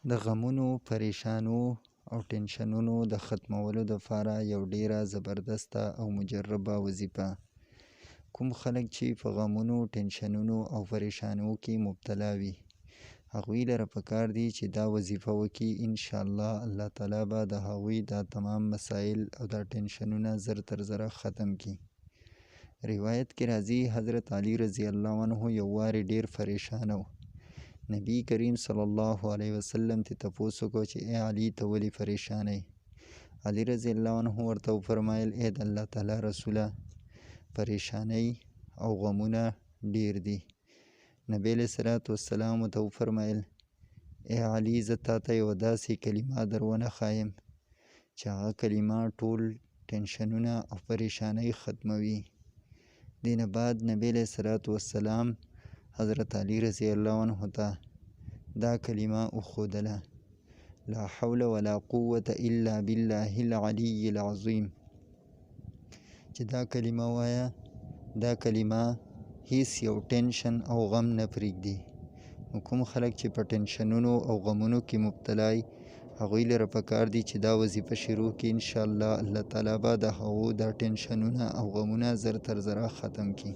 د غمونو، پریشانو او ټینشنونو د ختمولو دپاره یو ډیره زبردسته او مجربه وظیفه. کوم خلک چې په غمونو، ټینشنونو او پریشانو کې مبتلا وي، هغوی لره پکار دي چې دا وظیفه وکړي. انشاءالله الله تعالی به د هغوی دا تمام مسایل او دا ټینشنونه زر تر زره ختم کړي. روایت کې راځي حضرت علی رضی الله عنه یو وارې ډیر پریشانه و. نبی کریم صلی الله علیه وسلم ته تپوس وکړ چې ای علي ته ولې پریشانه یې؟ علي رضی الله عنه ورته وفرمایل ای د الله تعالی رسوله، پریشانۍ او غمونه ډیر دي. نبی علیه الصلاة والسلام ورته وفرمایل ای علي زه تاته یوه داسې کلمه درونه ښایم چې هغه کلمه ټول ټینشنونه او پریشانۍ ختموي. دې نه بعد نبی علیه الصلاة والسلام حضرت علی رضی الله عنه ته دا کلمه وښودله: لا حول ولا قوة الا بالله العلی العظیم، چې دا کلمه وایه، دا کلمه هیڅ یو ټینشن او غم نه پرېږدي. نو کوم خلک چې په ټینشنونو او غمونو کې مبتلا وي، هغوی لره پکار دي چې دا وظیفه شروع کړي. انشاءالله الله تعالی به د هغو دا ټینشنونه او غمونه زر تر زره ختم کړي.